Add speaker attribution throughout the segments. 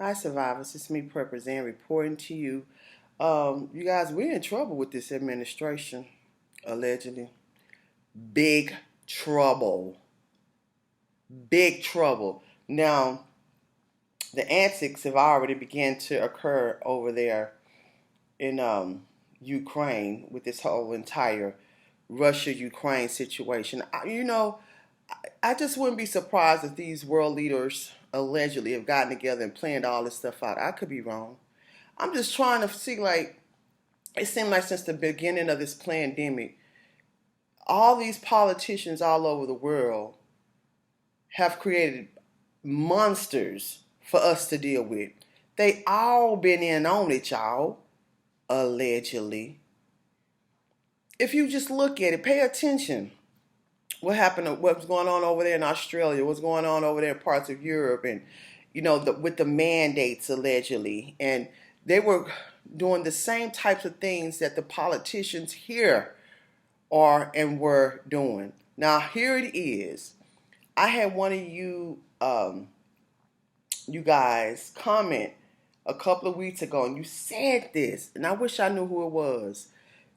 Speaker 1: Hi, survivors. It's me, Prepresent, reporting to you. You guys, we're in trouble with this administration, allegedly. Big trouble. Big trouble. Now, the antics have already begun to occur over there in Ukraine with this whole entire Russia-Ukraine situation. I just wouldn't be surprised if these world leaders allegedly have gotten together and planned all this stuff out. I could be wrong. I'm just trying to see, like, it seemed like since the beginning of this pandemic, all these politicians all over the world have created monsters for us to deal with. They all been in on it, y'all, allegedly. If you just look at it, pay attention. What happened? What's going on over there in Australia? What's going on over there in parts of Europe? And with the mandates allegedly, and they were doing the same types of things that the politicians here are and were doing. Now here it is. I had one of you guys comment a couple of weeks ago, and you said this, and I wish I knew who it was.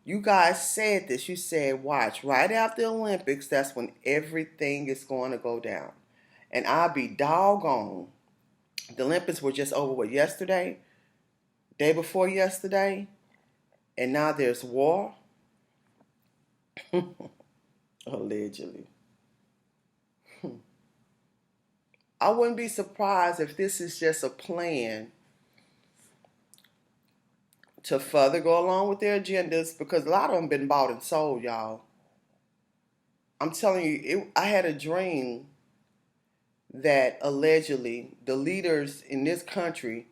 Speaker 1: You guys said this. You said, watch, right after the Olympics, that's when everything is going to go down. And I'll be doggone. The Olympics were just over, yesterday? Day before yesterday? And now there's war? Allegedly. I wouldn't be surprised if this is just a plan to further go along with their agendas, because a lot of them been bought and sold, y'all. I'm telling you, I had a dream that allegedly the leaders in this country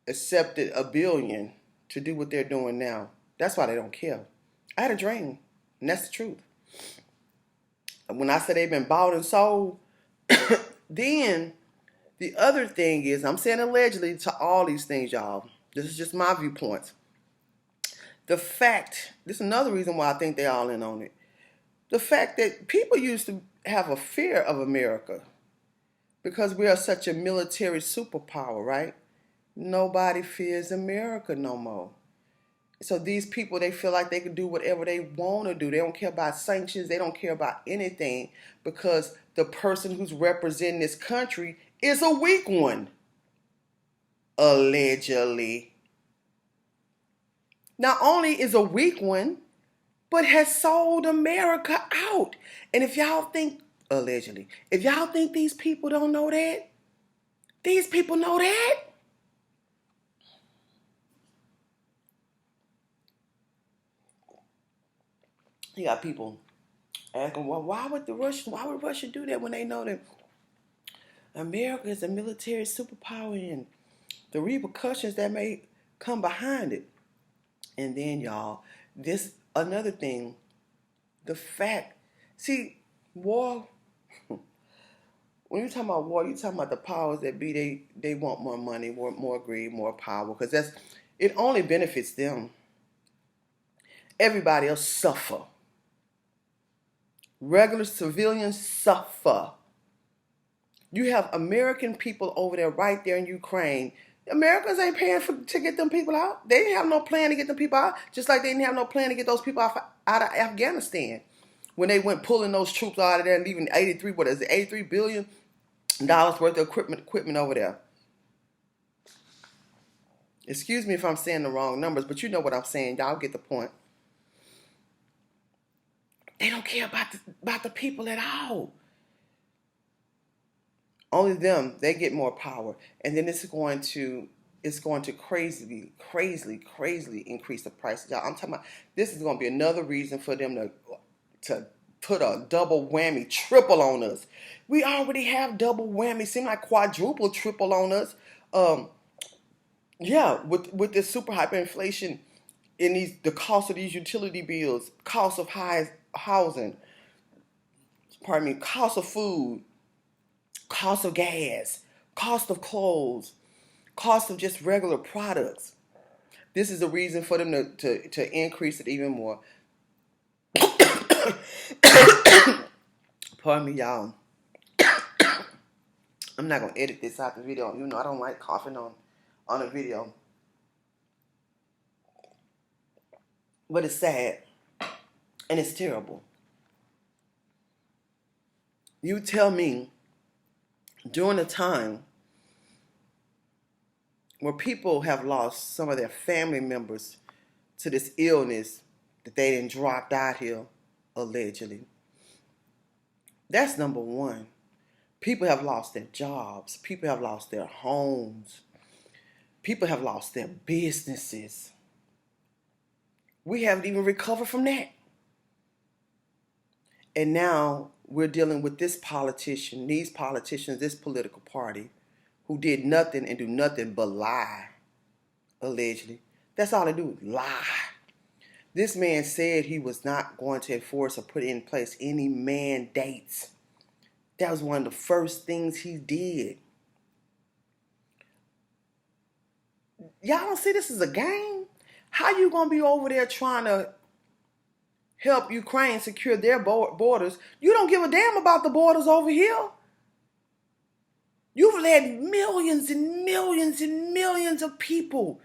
Speaker 1: accepted $1 billion to do what they're doing now. That's why they don't care. I had a dream, and that's the truth. When I say they've been bought and sold, then the other thing is, I'm saying allegedly to all these things, y'all. This is just my viewpoints. The fact, this is another reason why I think they all in on it. The fact that people used to have a fear of America because we are such a military superpower, right? Nobody fears America no more. So these people, they feel like they can do whatever they want to do. They don't care about sanctions. They don't care about anything because the person who's representing this country is a weak one. Allegedly. Not only is a weak one, but has sold America out. And if y'all think, allegedly, if y'all think these people don't know that, these people know that. You got people asking, well, why would Russia do that when they know that America is a military superpower and the repercussions that may come behind it? And then, y'all, this another thing, the fact, see, war, when you're talking about war, you're talking about the powers that be, they want more money, more greed, more power, because it only benefits them. Everybody else suffer. Regular civilians suffer. You have American people over there, right there in Ukraine. Americans ain't paying to get them people out. They didn't have no plan to get them people out, just like they didn't have no plan to get those people out of Afghanistan when they went pulling those troops out of there and leaving $83 billion worth of equipment over there. Excuse me if I'm saying the wrong numbers, but you know what I'm saying. Y'all get the point. They don't care about the people at all. Only them, they get more power. And then it's going to crazily increase the prices. Y'all, I'm talking about, this is going to be another reason for them to put a double whammy, triple on us. We already have double whammy, seem like quadruple, triple on us. Yeah, with this super hyperinflation in the cost of these utility bills, cost of high housing, cost of food, cost of gas, cost of clothes, cost of just regular products. This is the reason for them to increase it even more. Pardon me, y'all. I'm not gonna edit this out the video. You know I don't like coughing on a video. But it's sad and it's terrible. You tell me during a time where people have lost some of their family members to this illness that they didn't dropped out here, allegedly. That's number one. People have lost their jobs. People have lost their homes. People have lost their businesses. We haven't even recovered from that. And now we're dealing with this politician, these politicians, this political party who did nothing and do nothing but lie, allegedly. That's all they do, lie. This man said he was not going to enforce or put in place any mandates. That was one of the first things he did. Y'all don't see this as a game? How you going to be over there trying to help Ukraine secure their borders? You don't give a damn about the borders over here. You've let millions and millions and millions of people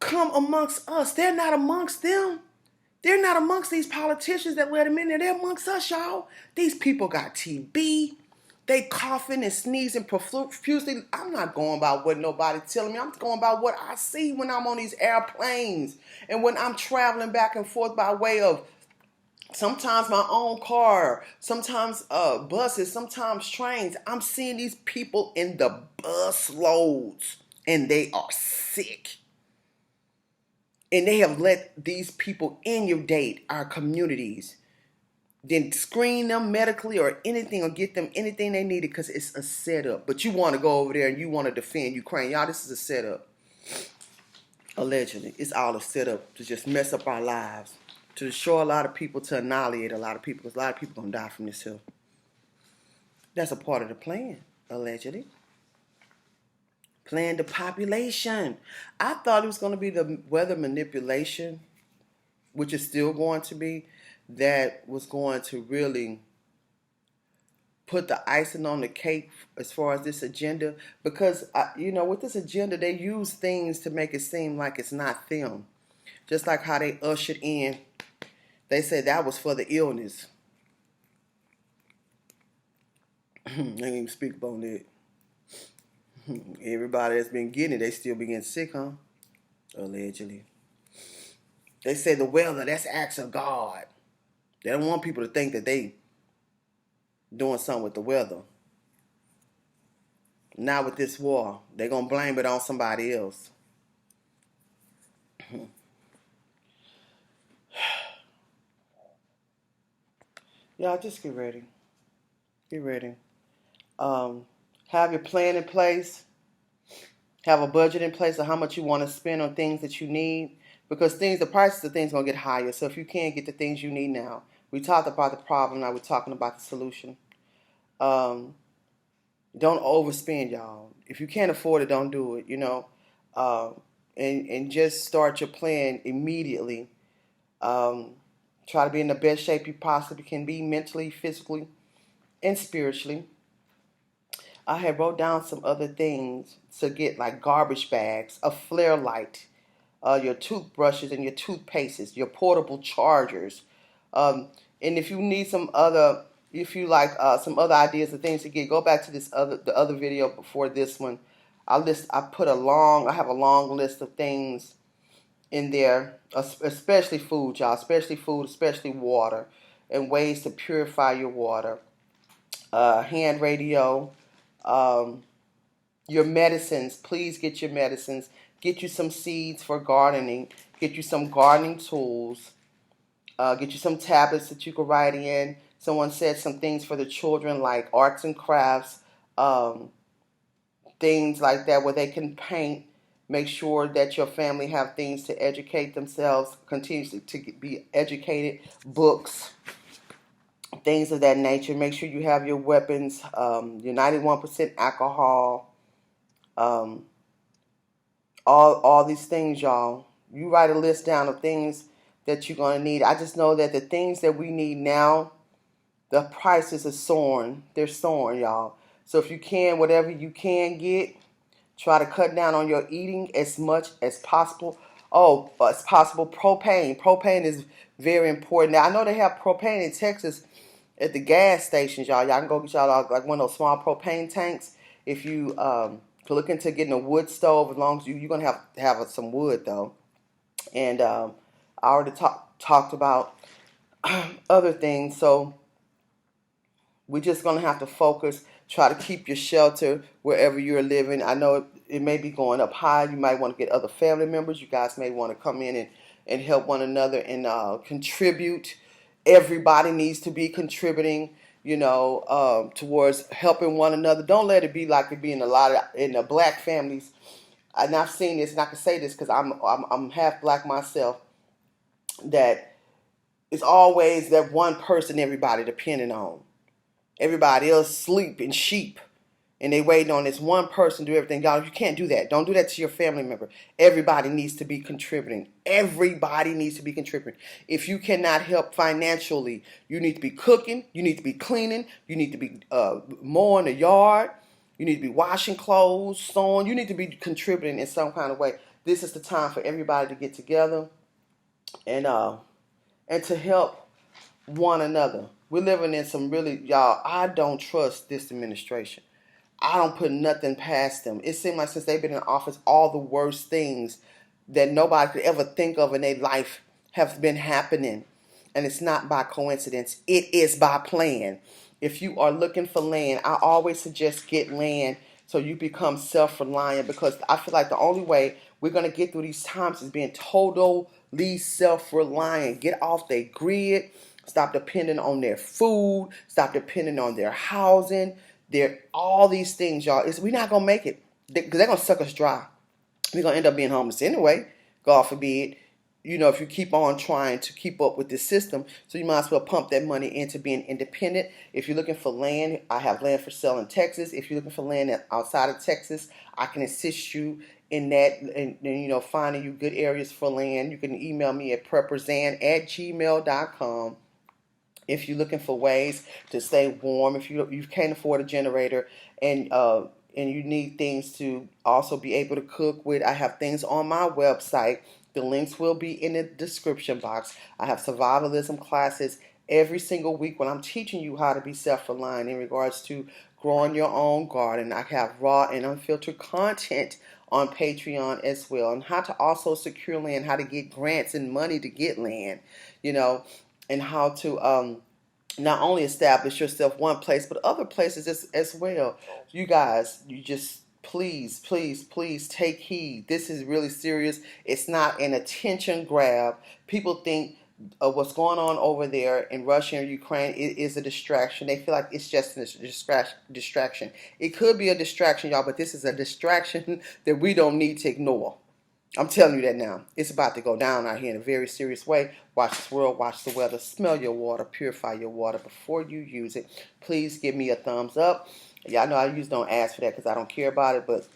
Speaker 1: come amongst us. They're not amongst them. They're not amongst these politicians that let them in there. They're amongst us, y'all. These people got TB. They coughing and sneezing profusely. I'm not going by what nobody telling me. I'm going by what I see when I'm on these airplanes and when I'm traveling back and forth by way of sometimes my own car, sometimes buses, sometimes trains. I'm seeing these people in the bus loads and they are sick. And they have let these people inundate our communities. Then screen them medically or anything or get them anything they needed because it's a setup. But you want to go over there and you want to defend Ukraine. Y'all, this is a setup. Allegedly. It's all a setup to just mess up our lives. To destroy a lot of people, to annihilate a lot of people. Because a lot of people are going to die from this hill. That's a part of the plan, allegedly. Plan the population. I thought it was going to be the weather manipulation, which is still going to be, that was going to really put the icing on the cake as far as this agenda. Because, with this agenda, they use things to make it seem like it's not them. Just like how they ushered in, they said that was for the illness. I didn't even speak about that. Everybody that's been getting it, they still be getting sick, huh? Allegedly. They say the weather, that's acts of God. They don't want people to think that they doing something with the weather. Not with this war. They're going to blame it on somebody else. Y'all, just get ready. Get ready. Have your plan in place. Have a budget in place of how much you want to spend on things that you need. Because the prices of things are going to get higher. So if you can't get the things you need now. We talked about the problem. Now we're talking about the solution. Don't overspend, y'all. If you can't afford it, don't do it, and just start your plan immediately. Try to be in the best shape you possibly can be, mentally, physically, and spiritually. I had wrote down some other things to get, like garbage bags, a flare light, your toothbrushes and your toothpastes, your portable chargers. And if you need some other ideas of things to get, go back to the other video before this one. I have a long list of things in there, especially food, y'all, especially water, and ways to purify your water. Hand radio, your medicines. Please get your medicines. Get you some seeds for gardening. Get you some gardening tools. Get you some tablets that you can write in. Someone said some things for the children, like arts and crafts, things like that where they can paint. Make sure that your family have things to educate themselves, continuously to be educated, books, things of that nature. Make sure you have your weapons, your 91% alcohol, all these things, y'all. You write a list down of things that you're going to need. I just know that the things that we need now, the prices are soaring. They're soaring, y'all. So if you can, whatever you can get, try to cut down on your eating as much as possible. Oh, as possible. Propane. Propane is very important. Now, I know they have propane in Texas at the gas stations, y'all. Y'all can go get y'all like one of those small propane tanks. If you look into getting a wood stove, as long as you're going to have some wood, though. And I already talked about other things. So we're just going to have to focus, try to keep your shelter wherever you're living. I know it may be going up high. You might want to get other family members. You guys may want to come in and help one another and contribute. Everybody needs to be contributing, towards helping one another. Don't let it be like it be in in the black families. And I've seen this, and I can say this because I'm half black myself, that it's always that one person everybody depending on. Everybody else sleep and sheep, and they waiting on this one person to do everything. Y'all, you can't do that. Don't do that to your family member. Everybody needs to be contributing. Everybody needs to be contributing. If you cannot help financially, you need to be cooking. You need to be cleaning. You need to be mowing the yard. You need to be washing clothes, sewing. You need to be contributing in some kind of way. This is the time for everybody to get together and to help one another. We're living in some really, y'all, I don't trust this administration. I don't put nothing past them. It seems like since they've been in office, all the worst things that nobody could ever think of in their life have been happening. And it's not by coincidence. It is by plan. If you are looking for land, I always suggest get land so you become self-reliant, because I feel like the only way we're going to get through these times is being totally self-reliant. Get off their grid. Stop depending on their food. Stop depending on their housing. All these things, y'all. We're not going to make it because they're going to suck us dry. We're going to end up being homeless anyway, God forbid, if you keep on trying to keep up with this system. So you might as well pump that money into being independent. If you're looking for land, I have land for sale in Texas. If you're looking for land outside of Texas, I can assist you in that and finding you good areas for land. You can email me at prepperzan@gmail.com. If you're looking for ways to stay warm, if you can't afford a generator and you need things to also be able to cook with, I have things on my website. The links will be in the description box. I have survivalism classes every single week when I'm teaching you how to be self-reliant in regards to growing your own garden. I have raw and unfiltered content on Patreon as well, and how to also secure land, how to get grants and money to get land, and how to not only establish yourself one place, but other places as well. You guys, you just please, please, please take heed. This is really serious. It's not an attention grab. People think what's going on over there in Russia and Ukraine is a distraction. They feel like it's just a distraction. It could be a distraction, y'all, but this is a distraction that we don't need to ignore. I'm telling you that now. It's about to go down out here in a very serious way. Watch this world, watch the weather, smell your water, purify your water before you use it. Please give me a thumbs up. Y'all know I usually don't ask for that because I don't care about it, but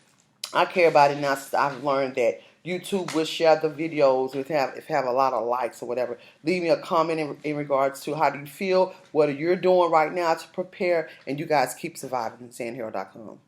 Speaker 1: I care about it now since I've learned that YouTube will share the videos if have a lot of likes or whatever. Leave me a comment in regards to how do you feel, what are you doing right now to prepare, and you guys keep surviving. SanHero.com.